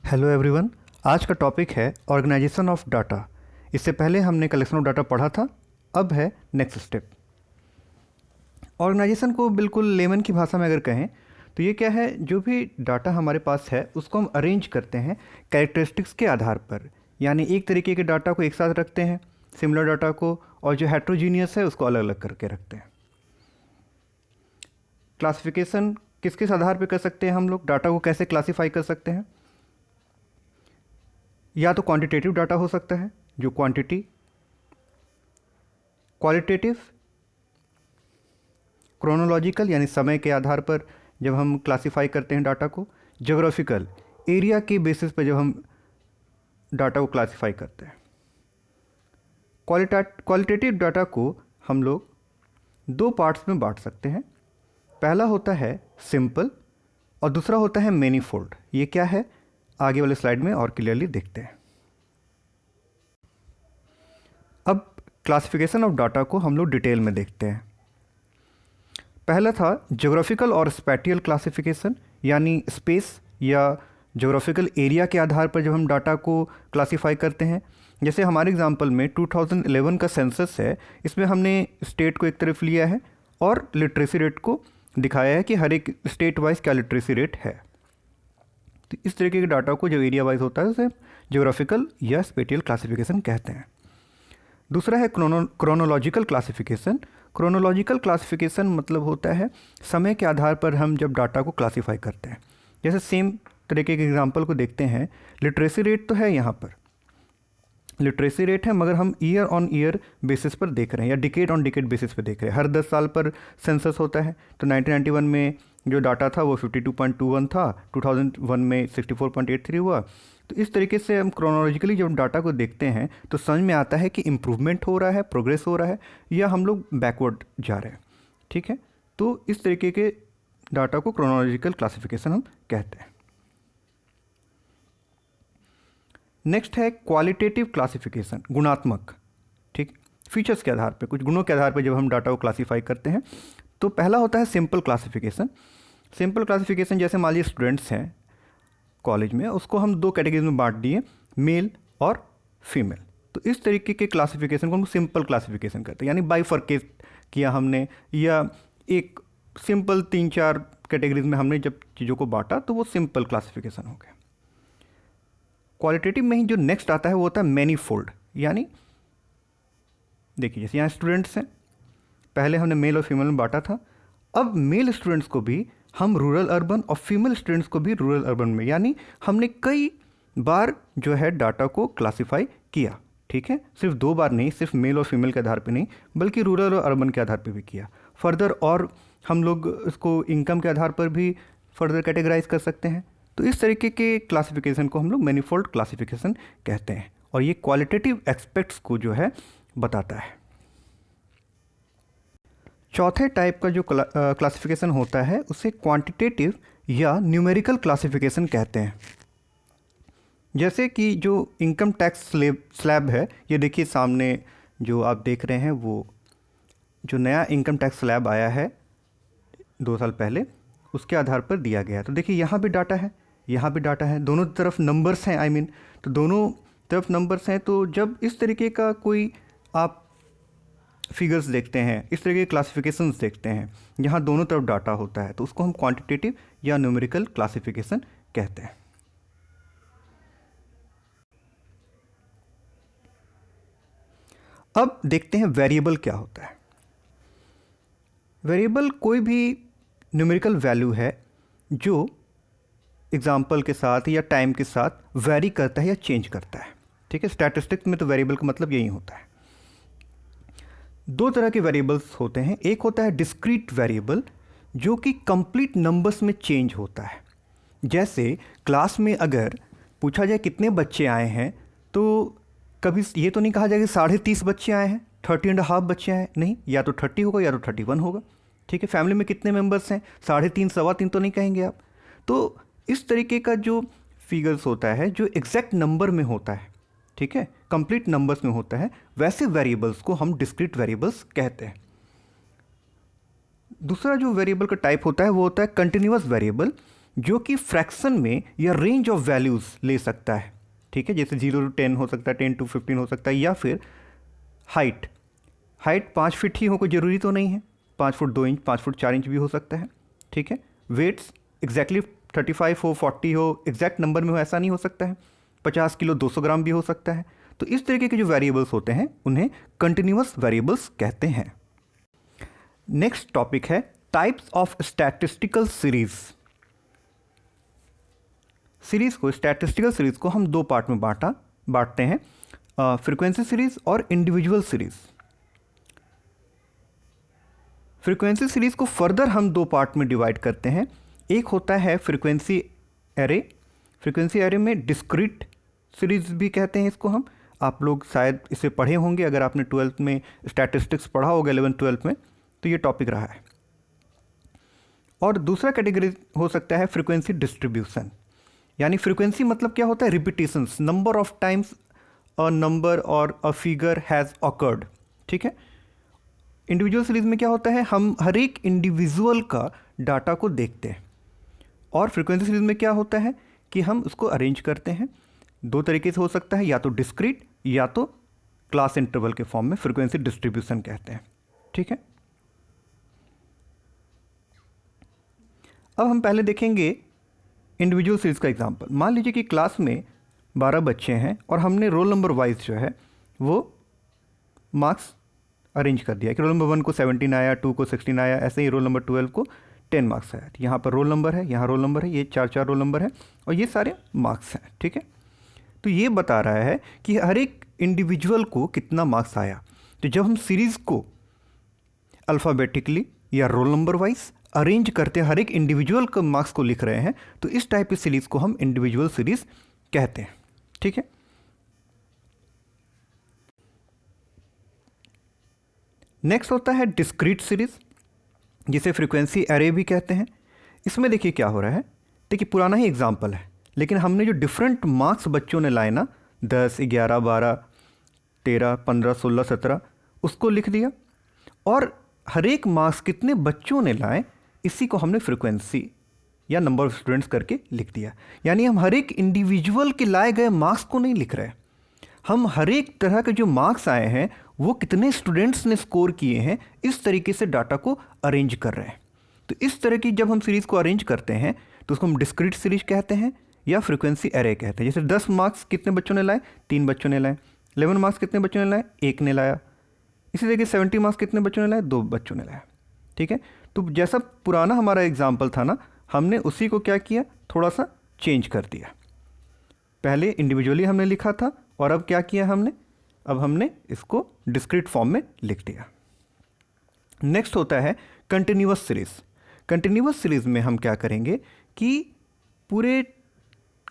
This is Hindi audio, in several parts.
Hello everyone. आज का टॉपिक है ऑर्गेनाइजेशन ऑफ डाटा। इससे पहले हमने कलेक्शन ऑफ डाटा पढ़ा था, अब है नेक्स्ट स्टेप। ऑर्गेनाइजेशन को बिल्कुल लेमन की भाषा में अगर कहें तो ये क्या है, जो भी डाटा हमारे पास है उसको हम अरेंज करते हैं कैरेक्टरिस्टिक्स के आधार पर। यानी एक तरीके के डाटा को एक साथ रखते हैं, सिमिलर डाटा को, और जो हेट्रोजीनियस है उसको अलग अलग करके रखते हैं। क्लासिफिकेशन किस किस आधार पर कर सकते हैं हम लोग, डाटा को कैसे क्लासीफाई कर सकते हैं? या तो क्वांटिटेटिव डाटा हो सकता है, जो क्वांटिटी, क्वालिटेटिव, क्रोनोलॉजिकल यानी समय के आधार पर जब हम क्लासिफाई करते हैं डाटा को, ज्योग्राफिकल एरिया के बेसिस पर जब हम डाटा को क्लासिफाई करते हैं। क्वालिटेटिव डाटा को हम लोग दो पार्ट्स में बांट सकते हैं। पहला होता है सिंपल और दूसरा होता है मैनीफोल्ड। ये क्या है आगे वाले स्लाइड में और क्लियरली देखते हैं। अब क्लासिफिकेशन ऑफ डाटा को हम लोग डिटेल में देखते हैं। पहला था ज्योग्राफिकल और स्पैटियल क्लासिफिकेशन, यानी स्पेस या ज्योग्राफिकल एरिया के आधार पर जब हम डाटा को क्लासिफाई करते हैं। जैसे हमारे एग्जांपल में 2011 का सेंसस है, इसमें हमने स्टेट को एक तरफ लिया है और लिटरेसी रेट को दिखाया है कि हर एक स्टेट वाइज क्या लिटरेसी रेट है। तो इस तरीके के डाटा को जो एरिया वाइज होता है उसे ज्योग्राफिकल या स्पेटियल क्लासिफिकेशन कहते हैं। दूसरा है क्रोनोलॉजिकल क्लासिफिकेशन। क्रोनोलॉजिकल क्लासिफिकेशन मतलब होता है समय के आधार पर हम जब डाटा को क्लासिफाई करते हैं। जैसे सेम तरीके के एग्जांपल को देखते हैं, लिटरेसी रेट तो है, यहाँ पर लिटरेसी रेट है, मगर हम ईयर ऑन ईयर बेसिस पर देख रहे हैं या डिकेड ऑन डिकेड बेसिस पर देख रहे हैं। हर 10 साल पर सेंसस होता है। तो 1991 में जो डाटा था वो 52.21 था, 2001 में 64.83 हुआ। तो इस तरीके से हम क्रोनोलॉजिकली जब डाटा को देखते हैं तो समझ में आता है कि इम्प्रूवमेंट हो रहा है, प्रोग्रेस हो रहा है, या हम लोग बैकवर्ड जा रहे हैं। ठीक है, तो इस तरीके के डाटा को क्रोनोलॉजिकल क्लासिफिकेशन हम कहते हैं। नेक्स्ट है क्वालिटेटिव क्लासिफिकेशन, गुणात्मक। ठीक, फीचर्स के आधार पे, कुछ गुणों के आधार पे जब हम डाटा को क्लासीफाई करते हैं। तो पहला होता है सिंपल क्लासिफिकेशन। सिंपल क्लासिफिकेशन जैसे मान लीजिए स्टूडेंट्स हैं कॉलेज में, उसको हम दो कैटेगरीज में बांट दिए, मेल और फीमेल। तो इस तरीके के क्लासिफिकेशन को हम सिंपल क्लासिफिकेशन कहते हैं, यानी बाइफरकेट किया हमने, या एक सिंपल 3-4 कैटेगरीज में हमने जब चीज़ों को बांटा तो वो सिंपल क्लासिफिकेशन हो गया। क्वालिटेटिव में ही जो नेक्स्ट आता है वो होता है मैनीफोल्ड। यानी देखिए जैसे यहाँ स्टूडेंट्स हैं, पहले हमने मेल और फीमेल में बांटा था, अब मेल स्टूडेंट्स को भी हम रूरल अर्बन और फीमेल स्टूडेंट्स को भी रूरल अर्बन में, यानी हमने कई बार जो है डाटा को क्लासिफाई किया। ठीक है, सिर्फ 2 बार नहीं, सिर्फ मेल और फीमेल के आधार पे नहीं, बल्कि रूरल और अर्बन के आधार पे भी किया। फर्दर और हम लोग इसको इनकम के आधार पर भी फर्दर कैटेगराइज कर सकते हैं। तो इस तरीके के क्लासिफिकेशन को हम लोग मैनीफोल्ड क्लासिफिकेशन कहते हैं, और ये क्वालिटेटिव एस्पेक्ट्स को जो है बताता है। चौथे टाइप का जो क्लासिफिकेशन होता है उसे क्वांटिटेटिव या न्यूमेरिकल क्लासिफिकेशन कहते हैं। जैसे कि जो इनकम टैक्स स्लैब है, ये देखिए सामने जो आप देख रहे हैं, वो जो नया इनकम टैक्स स्लैब आया है 2 साल पहले, उसके आधार पर दिया गया। तो देखिए यहाँ भी डाटा है, यहाँ भी डाटा है, दोनों तरफ नंबर्स हैं, तो दोनों तरफ नंबर्स हैं। तो जब इस तरीके का कोई आप फिगर्स देखते हैं, इस तरह के क्लासिफिकेशंस देखते हैं, यहाँ दोनों तरफ डाटा होता है, तो उसको हम क्वांटिटेटिव या न्यूमेरिकल क्लासिफिकेशन कहते हैं। अब देखते हैं वेरिएबल क्या होता है। वेरिएबल कोई भी न्यूमेरिकल वैल्यू है जो एग्जाम्पल के साथ या टाइम के साथ वेरी करता है या चेंज करता है। ठीक है, स्टैटिस्टिक्स में तो वेरिएबल का मतलब यही होता है। 2 तरह के वेरिएबल्स होते हैं। एक होता है डिस्क्रीट वेरिएबल, जो कि कंप्लीट नंबर्स में चेंज होता है। जैसे क्लास में अगर पूछा जाए कितने बच्चे आए हैं, तो कभी ये तो नहीं कहा जाएगा 30.5 बच्चे आए हैं, 30.5 बच्चे आए, नहीं, या तो 30 होगा या तो 31 होगा। ठीक है, फैमिली में कितने मेंबर्स हैं, 3.5 3.25 तो नहीं कहेंगे आप। तो इस तरीके का जो फिगर्स होता है, जो एग्जैक्ट नंबर में होता है, ठीक है, कंप्लीट नंबर्स में होता है, वैसे वेरिएबल्स को हम डिस्क्रीट वेरिएबल्स कहते हैं। दूसरा जो वेरिएबल का टाइप होता है वो होता है कंटिन्यूअस वेरिएबल, जो कि फ्रैक्शन में या रेंज ऑफ वैल्यूज़ ले सकता है, ठीक है, जैसे 0 to 10 हो सकता है, 10 to 15 हो सकता है, या फिर हाइट 5 फीट ही हो, कोई ज़रूरी तो नहीं है, 5 फुट 2 इंच, 5 फुट 4 इंच भी हो सकता है, ठीक है। वेट्स एग्जैक्टली 35 हो, 40 हो, एग्जैक्ट नंबर में हो ऐसा नहीं हो सकता है, 50 किलो 200 ग्राम भी हो सकता है। तो इस तरीके के जो वेरिएबल्स होते हैं उन्हें कंटिन्यूअस वेरिएबल्स कहते हैं। नेक्स्ट टॉपिक है टाइप्स ऑफ स्टैटिस्टिकल सीरीज़ को, स्टैटिस्टिकल सीरीज़ को हम दो पार्ट में बांटते हैं, फ्रीक्वेंसी सीरीज़ और इंडिविजुअल सीरीज़। फ्रीक्वेंसी सीरीज़ को फर्दर हम दो पार्ट में डिवाइड करते हैं। एक होता है फ्रीक्वेंसी एरे। फ्रीक्वेंसी एरे में डिस्क्रीट सीरीज़ भी कहते हैं इसको हम। आप लोग शायद इसे पढ़े होंगे, अगर आपने 12th में स्टैटिस्टिक्स पढ़ा होगा 11th-12th में, तो ये टॉपिक रहा है। और दूसरा कैटेगरी हो सकता है फ्रीक्वेंसी डिस्ट्रीब्यूशन, यानी फ्रीक्वेंसी मतलब क्या होता है, repetitions, number of times a number और अ फिगर हैज़ ऑकर्ड, ठीक है। इंडिविजुअल सीरीज में क्या होता है, हम हर एक इंडिविजुअल का डाटा को देखते हैं। और फ्रीक्वेंसी सीरीज में क्या होता है कि हम उसको अरेंज करते हैं। दो तरीके से हो सकता है, या तो डिस्क्रीट या तो क्लास इंटरवल के फॉर्म में फ्रीक्वेंसी डिस्ट्रीब्यूशन कहते हैं, ठीक है। अब हम पहले देखेंगे इंडिविजुअल सीरीज का एग्जांपल। मान लीजिए कि क्लास में 12 बच्चे हैं और हमने रोल नंबर वाइज जो है वो मार्क्स अरेंज कर दिया कि रोल नंबर 1 को 17 आया, 2 को 16 आया, ऐसे ही रोल नंबर 12 को 10 मार्क्स आया। यहाँ पर रोल नंबर है, यहाँ रोल नंबर है, ये 4 रोल नंबर है और ये सारे मार्क्स हैं, ठीक है। तो ये बता रहा है कि हर एक इंडिविजुअल को कितना मार्क्स आया। तो जब हम सीरीज़ को अल्फ़ाबेटिकली या रोल नंबर वाइज अरेंज करते हैं, हर एक इंडिविजुअल के मार्क्स को लिख रहे हैं, तो इस टाइप की सीरीज़ को हम इंडिविजुअल सीरीज़ कहते हैं, ठीक है। नेक्स्ट होता है डिस्क्रीट सीरीज़, जिसे फ्रीक्वेंसी एरे भी कहते हैं। इसमें देखिए क्या हो रहा है, देखिए पुराना ही एग्जाम्पल है, लेकिन हमने जो डिफरेंट मार्क्स बच्चों ने लाए ना, 10, 11, 12, 13, 15, 16, 17, उसको लिख दिया। और हर एक मार्क्स कितने बच्चों ने लाए, इसी को हमने फ्रीक्वेंसी या नंबर ऑफ स्टूडेंट्स करके लिख दिया। यानी हम हर एक इंडिविजुअल के लाए गए मार्क्स को नहीं लिख रहे, हम हर एक तरह के जो मार्क्स आए हैं वो कितने स्टूडेंट्स ने स्कोर किए हैं, इस तरीके से डाटा को अरेंज कर रहे हैं। तो इस तरह की जब हम सीरीज़ को अरेंज करते हैं तो उसको हम डिस्क्रीट सीरीज कहते हैं या फ्रीक्वेंसी एरे कहते हैं। जैसे 10 मार्क्स कितने बच्चों ने लाए, 3 बच्चों ने लाए। 11 मार्क्स कितने बच्चों ने लाए, 1 ने लाया। इसी तरीके 70 मार्क्स कितने बच्चों ने लाए, 2 बच्चों ने लाया, ठीक है। तो जैसा पुराना हमारा एग्जाम्पल था ना, हमने उसी को क्या किया, थोड़ा सा चेंज कर दिया। पहले इंडिविजुअली हमने लिखा था और अब क्या किया हमने, अब हमने इसको डिस्क्रीट फॉर्म में लिख दिया। नेक्स्ट होता है कंटिन्यूअस सीरीज। कंटिन्यूअस सीरीज में हम क्या करेंगे कि पूरे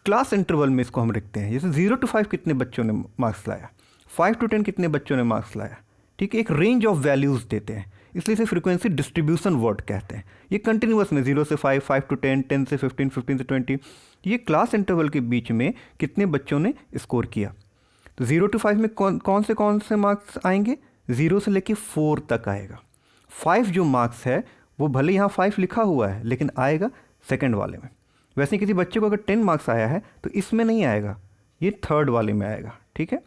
क्लास इंटरवल में इसको हम लिखते हैं। जैसे 0 to 5 कितने बच्चों ने मार्क्स लाया, 5 to 10 कितने बच्चों ने मार्क्स लाया, ठीक है। एक रेंज ऑफ वैल्यूज़ देते हैं, इसलिए इसे फ्रीक्वेंसी डिस्ट्रीब्यूशन वर्ड कहते हैं। ये कंटिन्यूअस में 0 से 5, 5 to 10, 10 से 15, 15 से 20, ये क्लास इंटरवल के बीच में कितने बच्चों ने स्कोर किया। तो 0 to 5 में कौन से मार्क्स आएंगे, 0 से लेके 4 तक आएगा। 5 जो मार्क्स है वो भले यहाँ 5 लिखा हुआ है लेकिन आएगा सेकंड वाले में। वैसे किसी बच्चे को अगर 10 मार्क्स आया है तो इसमें नहीं आएगा, ये थर्ड वाले में आएगा, ठीक है।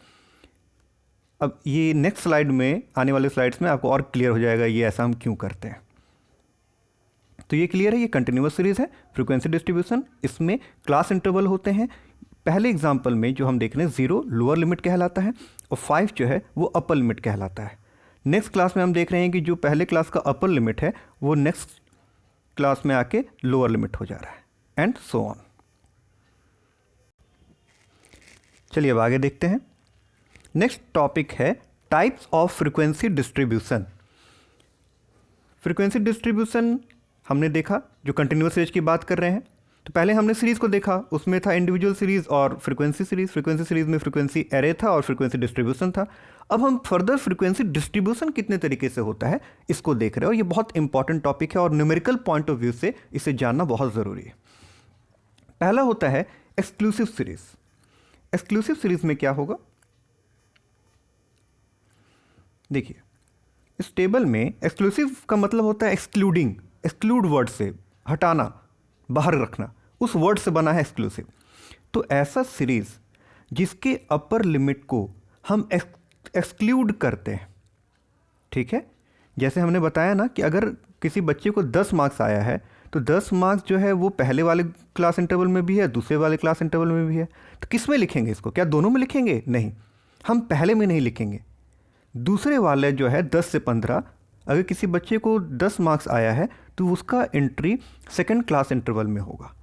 अब ये नेक्स्ट स्लाइड में, आने वाले स्लाइड्स में आपको और क्लियर हो जाएगा ये ऐसा हम क्यों करते हैं। तो ये क्लियर है, ये कंटिन्यूअस सीरीज़ है, फ्रीक्वेंसी डिस्ट्रीब्यूशन। इसमें क्लास इंटरवल होते हैं। पहले एग्जाम्पल में जो हम देख रहे हैं 0 लोअर लिमिट कहलाता है और 5 जो है वो अपर लिमिट कहलाता है। नेक्स्ट क्लास में हम देख रहे हैं कि जो पहले क्लास का अपर लिमिट है वो नेक्स्ट क्लास में आके लोअर लिमिट हो जा रहा है, एंड सो ऑन। चलिए अब आगे देखते हैं। नेक्स्ट टॉपिक है types of frequency distribution. Frequency distribution हमने देखा, जो कंटिन्यूअस सीरीज की बात कर रहे हैं। तो पहले हमने सीरीज़ को देखा, उसमें था इंडिविजुअल सीरीज़ और फ्रीक्वेंसी सीरीज़। फ्रीक्वेंसी सीरीज़ में फ्रीक्वेंसी एरे था और फ्रीक्वेंसी डिस्ट्रीब्यूशन था। अब हम फर्दर फ्रीक्वेंसी डिस्ट्रीब्यूशन कितने तरीके से होता है इसको देख रहे हैं, और ये बहुत इंपॉर्टेंट टॉपिक है और न्यूमेरिकल पॉइंट ऑफ व्यू से इसे जानना बहुत ज़रूरी है। पहला होता है एक्सक्लूसिव सीरीज़। एक्सक्लूसिव सीरीज़ में क्या होगा, देखिए इस टेबल में एक्सक्लूसिव का मतलब होता है एक्सक्लूडिंग, एक्सक्लूड वर्ड से हटाना, बाहर रखना। उस वर्ड से बना है एक्सक्लूसिव। तो ऐसा सीरीज़ जिसके अपर लिमिट को हम एक्सक्लूड करते हैं, ठीक है। जैसे हमने बताया ना कि अगर किसी बच्चे को 10 मार्क्स आया है तो 10 मार्क्स जो है वो पहले वाले क्लास इंटरवल में भी है, दूसरे वाले क्लास इंटरवल में भी है। तो किस में लिखेंगे इसको? क्या दोनों में लिखेंगे? नहीं, हम पहले में नहीं लिखेंगे। दूसरे वाले जो है 10 से 15, अगर किसी बच्चे को 10 मार्क्स आया है तो उसका एंट्री सेकंड क्लास इंटरवल में होगा।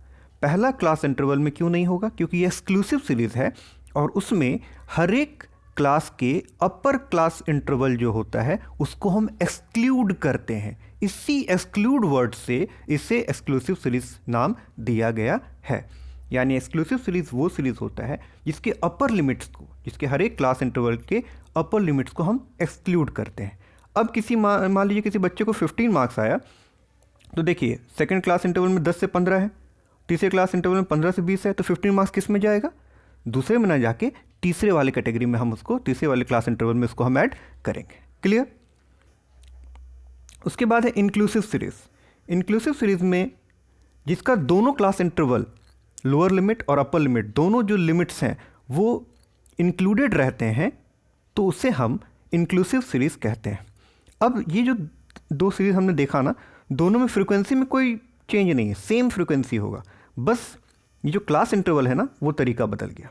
पहला क्लास इंटरवल में क्यों नहीं होगा? क्योंकि ये एक्सक्लूसिव सीरीज़ है और उसमें हर एक क्लास के अपर क्लास इंटरवल जो होता है उसको हम एक्सक्लूड करते हैं। इसी एक्सक्लूड वर्ड से इसे एक्सक्लूसिव सीरीज़ नाम दिया गया है। यानी एक्सक्लूसिव सीरीज़ वो सीरीज़ होता है जिसके अपर लिमिट्स को, जिसके हर एक क्लास इंटरवल के अपर लिमिट्स को हम एक्सक्लूड करते हैं। अब किसी मान लीजिए किसी बच्चे को 15 मार्क्स आया, तो देखिए सेकंड क्लास इंटरवल में 10 से 15 है, तीसरे क्लास इंटरवल में 15 से 20 है, तो 15 मार्क्स किस में जाएगा? दूसरे में ना जाके तीसरे वाले कैटेगरी में हम उसको, तीसरे वाले क्लास इंटरवल में उसको हम ऐड करेंगे। क्लियर? उसके बाद है इंक्लूसिव सीरीज़। इंक्लूसिव सीरीज़ में जिसका दोनों क्लास इंटरवल, लोअर लिमिट और अपर लिमिट, दोनों जो लिमिट्स हैं वो इंक्लूडेड रहते हैं, तो उसे हम इंक्लूसिव सीरीज़ कहते हैं। अब ये जो दो सीरीज़ हमने देखा ना, दोनों में फ्रीक्वेंसी में कोई चेंज नहीं है, सेम फ्रीक्वेंसी होगा, बस ये जो क्लास इंटरवल है ना वो तरीका बदल गया।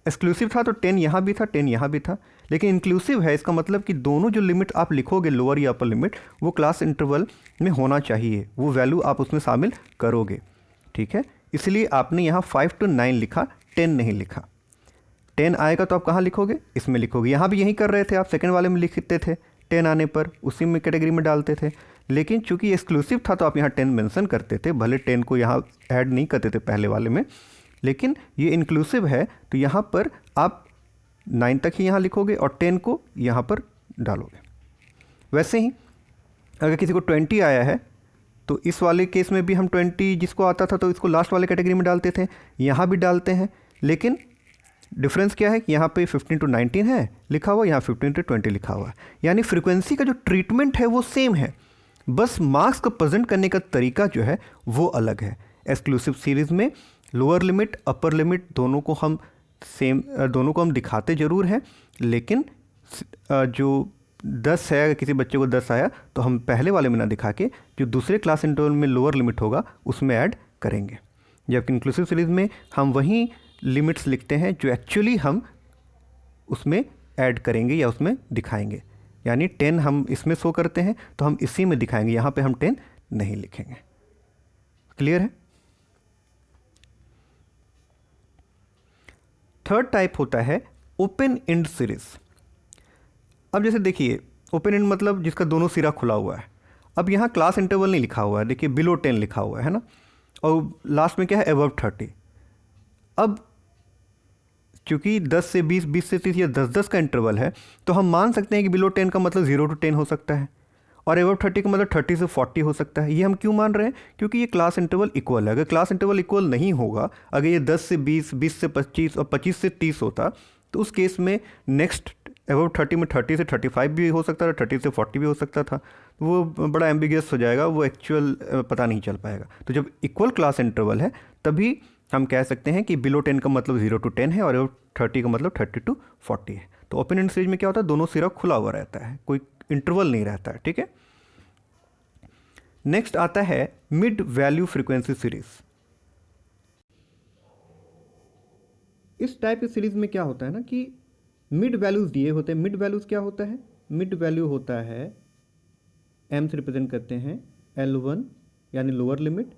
एक्सक्लूसिव था तो 10 यहाँ भी था, 10 यहाँ भी था, लेकिन इंक्लूसिव है, इसका मतलब कि दोनों जो लिमिट आप लिखोगे, लोअर या अपर लिमिट, वो क्लास इंटरवल में होना चाहिए, वो वैल्यू आप उसमें शामिल करोगे, ठीक है। इसलिए आपने यहाँ 5 to 9 लिखा, 10 नहीं लिखा। 10 आएगा तो आप कहाँ लिखोगे? इसमें लिखोगे। यहाँ भी यही कर रहे थे आप, सेकंड वाले में लिखते थे, 10 आने पर उसी में कैटेगरी में डालते थे, लेकिन चूंकि एक्सक्लूसिव था तो आप यहाँ 10 मेंशन करते थे, भले 10 को यहाँ ऐड नहीं करते थे पहले वाले में, लेकिन ये इंक्लूसिव है तो यहाँ पर आप 9 तक ही यहाँ लिखोगे और 10 को यहाँ पर डालोगे। वैसे ही अगर किसी को 20 आया है तो इस वाले केस में भी हम 20 जिसको आता था तो इसको लास्ट वाले कैटेगरी में डालते थे, यहाँ भी डालते हैं, लेकिन डिफरेंस क्या है कि यहाँ पे 15 to 19 है लिखा हुआ, यहाँ 15 to 20 लिखा हुआ है। यानी फ्रीक्वेंसी का जो ट्रीटमेंट है वो सेम है, बस मार्क्स को प्रेजेंट करने का तरीका जो है वो अलग है। एक्सक्लूसिव सीरीज़ में लोअर लिमिट अपर लिमिट दोनों को हम दिखाते ज़रूर हैं, लेकिन जो 10 है, अगर किसी बच्चे को 10 आया तो हम पहले वाले में ना दिखा के जो दूसरे क्लास इंटरवल में लोअर लिमिट होगा उसमें ऐड करेंगे। जबकि इंक्लूसिव सीरीज़ में हम वही लिमिट्स लिखते हैं जो एक्चुअली हम उसमें ऐड करेंगे या उसमें दिखाएंगे। यानी 10 हम इसमें शो करते हैं तो हम इसी में दिखाएंगे, यहाँ पे हम 10 नहीं लिखेंगे। क्लियर है? थर्ड टाइप होता है ओपन एंड सीरीज़। अब जैसे देखिए ओपन एंड मतलब जिसका दोनों सिरा खुला हुआ है। अब यहाँ क्लास इंटरवल नहीं लिखा हुआ है, देखिए बिलो 10 लिखा हुआ है ना, और लास्ट में क्या है, अबव 30। अब चूँकि 10 से 20, 20 से 30 या 10-10 का इंटरवल है, तो हम मान सकते हैं कि बिलो 10 का मतलब 0 to 10 हो सकता है और अबव 30 का मतलब 30 से 40 हो सकता है। ये हम क्यों मान रहे हैं? क्योंकि ये क्लास इंटरवल इक्वल है। अगर क्लास इंटरवल इक्वल नहीं होगा, अगर ये 10 से 20, 20 से 25 और 25 से 30 होता, तो उस केस में नेक्स्ट अबव 30 में 30 से 35 भी हो सकता था, 30 से 40 भी हो सकता था, वो बड़ा एम्बिगियस हो जाएगा, वो एक्चुअल पता नहीं चल पाएगा। तो जब इक्वल क्लास इंटरवल है तभी हम कह सकते हैं कि बिलो 10 का मतलब 0 to 10 है और अबव 30 का मतलब 30 to 40 है। तो ओपन एंड सीरीज में क्या होता है, दोनों सिरा खुला हुआ रहता है, कोई इंटरवल नहीं रहता है, ठीक है। नेक्स्ट आता है मिड वैल्यू फ्रीक्वेंसी सीरीज। इस टाइप की सीरीज में क्या होता है ना कि मिड वैल्यूज दिए होते हैं। मिड वैल्यूज क्या होता है? मिड वैल्यू होता है, एम से रिप्रेजेंट करते हैं L1 यानी lower limit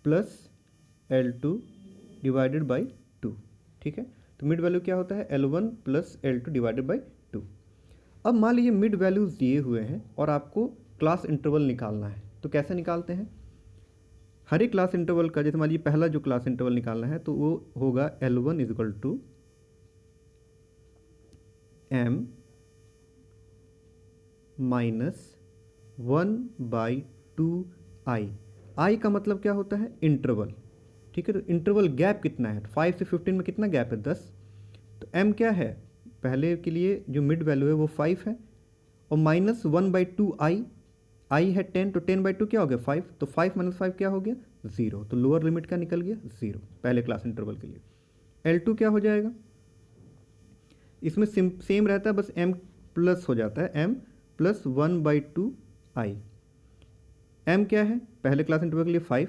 plus L2 divided by 2, ठीक है। तो मिड वैल्यू क्या होता है, L1 plus L2 divided by 2। अब मान लीजिए मिड वैल्यूज दिए हुए हैं और आपको क्लास इंटरवल निकालना है, तो कैसे निकालते हैं? हर एक क्लास इंटरवल का, जैसे मान लीजिए पहला जो क्लास इंटरवल निकालना है तो वो होगा L1 equal to M minus 1/2I। I का मतलब क्या होता है, इंटरवल, ठीक है। तो इंटरवल गैप कितना है, 5 से 15 में कितना गैप है, 10। तो M क्या है, पहले के लिए जो मिड वैल्यू है वो 5 है, और माइनस 1/2I। आई है 10, तो 10/2 क्या हो गया 5, तो 5 - 5 क्या हो गया 0, तो लोअर लिमिट क्या निकल गया 0 पहले क्लास इंटरवल के लिए। L2 क्या हो जाएगा, इसमें सेम रहता है, बस m प्लस हो जाता है, m प्लस 1/2 आई। m क्या है पहले क्लास इंटरवल के लिए 5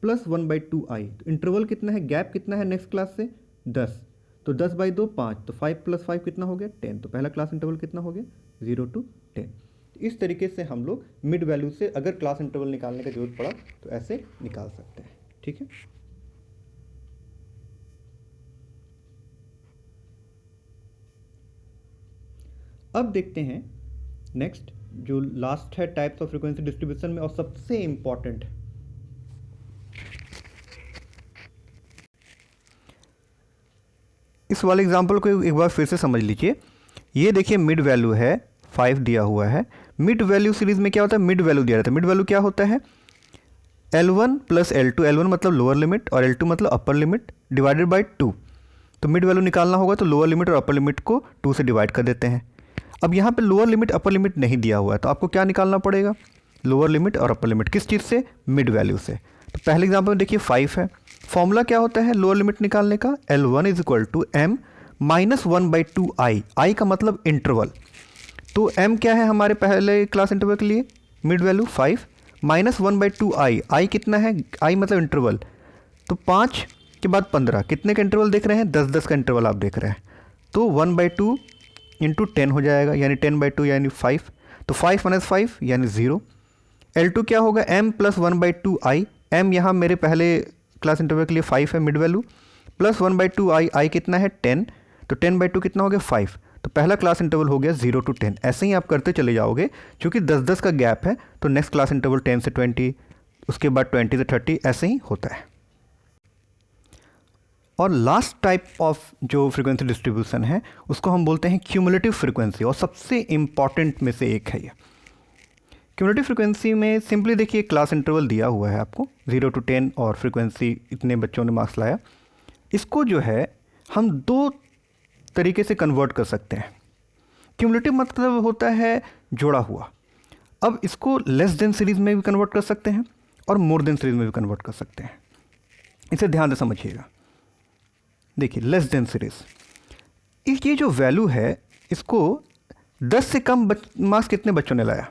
प्लस 1/2 आई, तो इंटरवल कितना है, गैप कितना है नेक्स्ट क्लास से 10, तो 10/2 5, तो 5 + 5 कितना हो गया 10, तो पहला क्लास इंटरवल कितना हो गया 0 to 10। इस तरीके से हम लोग मिड वैल्यू से अगर क्लास इंटरवल निकालने का जरूरत पड़ा तो ऐसे निकाल सकते हैं, ठीक है। अब देखते हैं नेक्स्ट जो लास्ट है टाइप्स ऑफ फ्रीक्वेंसी डिस्ट्रीब्यूशन में और सबसे इंपॉर्टेंट, इस वाले एग्जांपल को एक बार फिर से समझ लीजिए। ये देखिए मिड वैल्यू है 5 दिया हुआ है। मिड वैल्यू सीरीज में क्या होता है, मिड वैल्यू दिया रहता है। मिड वैल्यू क्या होता है L1 + L2, L1 मतलब लोअर लिमिट और L2 मतलब अपर लिमिट डिवाइडेड बाय 2। तो मिड वैल्यू निकालना होगा तो लोअर लिमिट और अपर लिमिट को 2 से डिवाइड कर देते हैं। अब यहाँ पे लोअर लिमिट अपर लिमिट नहीं दिया हुआ है तो आपको क्या निकालना पड़ेगा, लोअर लिमिट और अपर लिमिट, किस चीज़ से, मिड वैल्यू से। तो पहले एग्जाम्पल में देखिए 5 है, फॉर्मूला क्या होता है लोअर लिमिट निकालने का, L1 = m - 1/2 आई, आई का मतलब इंटरवल। तो m क्या है हमारे पहले क्लास इंटरवल के लिए, मिड वैल्यू 5 - 1/2 आई, आई कितना है, आई मतलब इंटरवल, तो 5 के बाद 15, कितने का इंटरवल देख रहे हैं, 10-10 का इंटरवल आप देख रहे हैं, तो 1/2 × 10 हो जाएगा, यानी 10/2 यानी 5, तो 5 - 5 यानी 0। L2 क्या होगा m + 1/2 आई, m यहाँ मेरे पहले क्लास इंटरवल के लिए 5 है मिड वैल्यू, प्लस 1/2 आई, आई कितना है 10, तो 10/2 कितना हो गया 5, तो पहला क्लास इंटरवल हो गया 0 to 10। ऐसे ही आप करते चले जाओगे, क्योंकि 10-10 का गैप है तो नेक्स्ट क्लास इंटरवल 10 से 20, उसके बाद 20 से 30, ऐसे ही होता है। और लास्ट टाइप ऑफ जो फ्रीक्वेंसी डिस्ट्रीब्यूशन है उसको हम बोलते हैं क्यूमुलेटिव फ्रीक्वेंसी, और सबसे इंपॉर्टेंट में से एक है ये। क्यूमुलेटिव फ्रीक्वेंसी में सिंपली देखिए क्लास इंटरवल दिया हुआ है आपको 0 to 10 और फ्रीक्वेंसी इतने बच्चों ने मार्क्स लाया, इसको जो है हम 2 तरीके से कन्वर्ट कर सकते हैं। क्यूमुलेटिव मतलब होता है जोड़ा हुआ। अब इसको लेस देन सीरीज में भी कन्वर्ट कर सकते हैं और मोर देन सीरीज में भी कन्वर्ट कर सकते हैं। इसे ध्यान से समझिएगा। देखिए लेस देन सीरीज, ये जो वैल्यू है इसको 10 से कम मार्क्स कितने बच्चों ने लाया,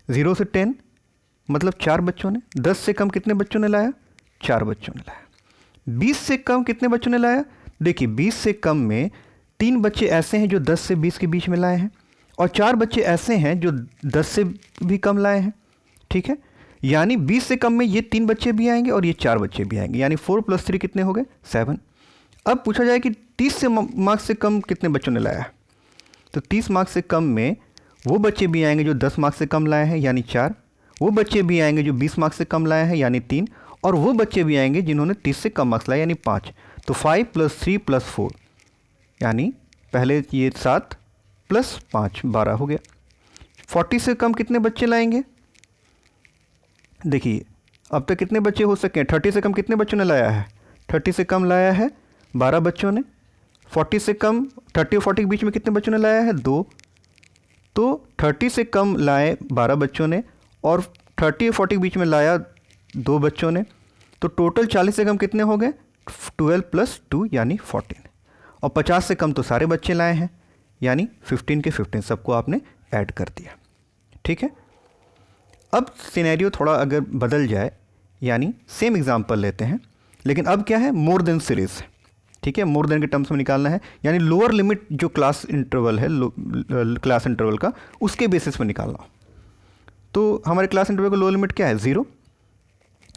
0 से 10 मतलब 4 बच्चों ने, 10 से कम कितने बच्चों ने लाया, 4 बच्चों ने लाया। 20 से कम कितने बच्चों ने लाया, देखिए 20 से कम में 3 बच्चे ऐसे हैं जो 10 से 20 के बीच में लाए हैं, और 4 बच्चे ऐसे हैं जो 10 से भी कम लाए हैं, ठीक है। यानी 20 से कम में ये 3 बच्चे भी आएंगे और ये 4 बच्चे भी आएंगे, यानी 4 + 3 कितने हो गए 7। अब पूछा जाए कि 30 से मार्क्स से कम कितने बच्चों ने लाया, तो 30 मार्क्स से कम में वो बच्चे भी आएंगे जो 10 मार्क्स से कम लाए हैं, यानी 4, वो बच्चे भी आएंगे जो 20 मार्क्स से कम लाए हैं, यानी 3, और वो बच्चे भी आएंगे जिन्होंने 30 से कम मार्क्स लाए, यानी 5। तो 5 + 3 + 4, यानी पहले ये 7 + 5 12 हो गया। 40 से कम कितने बच्चे लाएंगे, देखिए अब तक कितने बच्चे हो सके हैं, 30 से कम कितने बच्चों ने लाया है, 30 से कम लाया है 12 बच्चों ने। 40 से कम, 30 और 40 के बीच में कितने बच्चों ने लाया है 2, तो 30 से कम लाए 12 बच्चों ने और 30 और 40 के बीच में लाया 2 बच्चों ने, तो टोटल 40 से कम कितने हो गए 12 + 2 यानी 14, और 50 से कम तो सारे बच्चे लाए हैं, यानी 15 के 15 सबको आपने ऐड कर दिया, ठीक है। अब सिनेरियो थोड़ा अगर बदल जाए, यानी सेम एग्जांपल लेते हैं, लेकिन अब क्या है मोर देन सीरीज, ठीक है, मोर देन के टर्म्स में निकालना है, यानी लोअर लिमिट जो क्लास इंटरवल है क्लास इंटरवल का, उसके बेसिस पे निकालना। तो हमारे क्लास इंटरवल का लोअर लिमिट क्या है 0।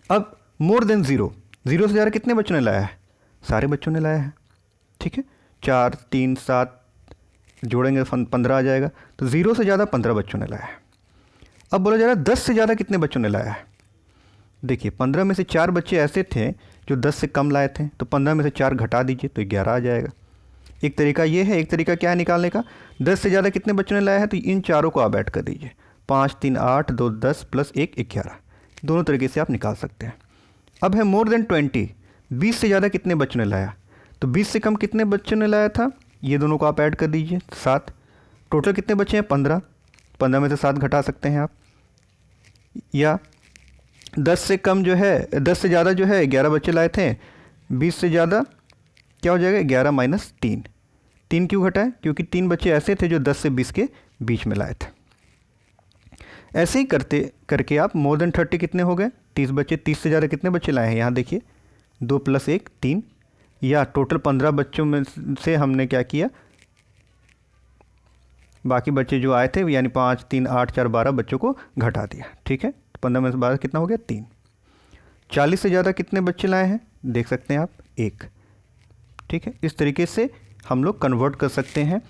अब मोर देन 0, 0 से ज़्यादा कितने बच्चों ने लाया है, सारे बच्चों ने लाया है, ठीक है। 4 3 7 जोड़ेंगे 15 आ जाएगा, तो 0 से ज़्यादा 15 बच्चों ने लाया है। अब बोला जा रहा है 10 से ज़्यादा कितने बच्चों ने लाया है, देखिए 15 में से 4 बच्चे ऐसे थे जो 10 से कम लाए थे, तो 15 में से 4 घटा दीजिए तो 11 आ जाएगा। एक तरीका ये है, एक तरीका क्या है निकालने का, 10 से ज़्यादा कितने बच्चों ने लाया है, तो इन चारों को आप ऐड कर दीजिए, 5 3 8 2 10 + 1 11, दोनों तरीके से आप निकाल सकते हैं। अब है मोर देन 20, 20 से ज़्यादा कितने बच्चों ने लाया, तो 20 से कम कितने बच्चों ने लाया था, ये दोनों को आप ऐड कर दीजिए 7, टोटल कितने बच्चे हैं 15, 15 में से 7 घटा सकते हैं आप, या 10 से कम जो है, 10 से ज़्यादा जो है 11 बच्चे लाए थे, 20 से ज़्यादा क्या हो जाएगा 11 माइनस 3। 3 क्यों घटा है? क्योंकि 3 बच्चे ऐसे थे जो 10 से 20 के बीच में लाए थे। ऐसे ही करते करके आप मोर देन 30 कितने हो गए? 30 बच्चे। 30 से ज़्यादा कितने बच्चे लाए हैं? यहाँ देखिए 2 + 1 3, या टोटल 15 बच्चों में से हमने क्या किया, बाकी बच्चे जो आए थे यानी 5 3 8 4 12 बच्चों को घटा दिया। ठीक है, 15 में से 12 कितना हो गया? 3। 40 से ज़्यादा कितने बच्चे लाए हैं? देख सकते हैं आप 1। ठीक है, इस तरीके से हम लोग कन्वर्ट कर सकते हैं।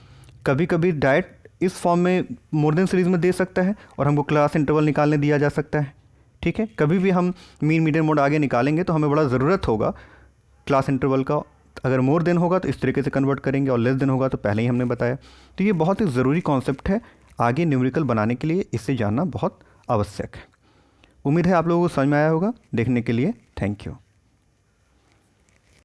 कभी कभी डाइट इस फॉर्म में मोर देन सीरीज़ में दे सकता है और हमको क्लास इंटरवल निकालने दिया जा सकता है। ठीक है, कभी भी हम मीन मीडियन मोड आगे निकालेंगे तो हमें बड़ा ज़रूरत होगा क्लास इंटरवल का। अगर मोर देन होगा तो इस तरीके से कन्वर्ट करेंगे और लेस देन होगा तो पहले ही हमने बताया। तो ये बहुत ही ज़रूरी कॉन्सेप्ट है, आगे न्यूमेरिकल बनाने के लिए इसे जानना बहुत आवश्यक है। उम्मीद है आप लोगों को समझ में आया होगा। देखने के लिए थैंक यू।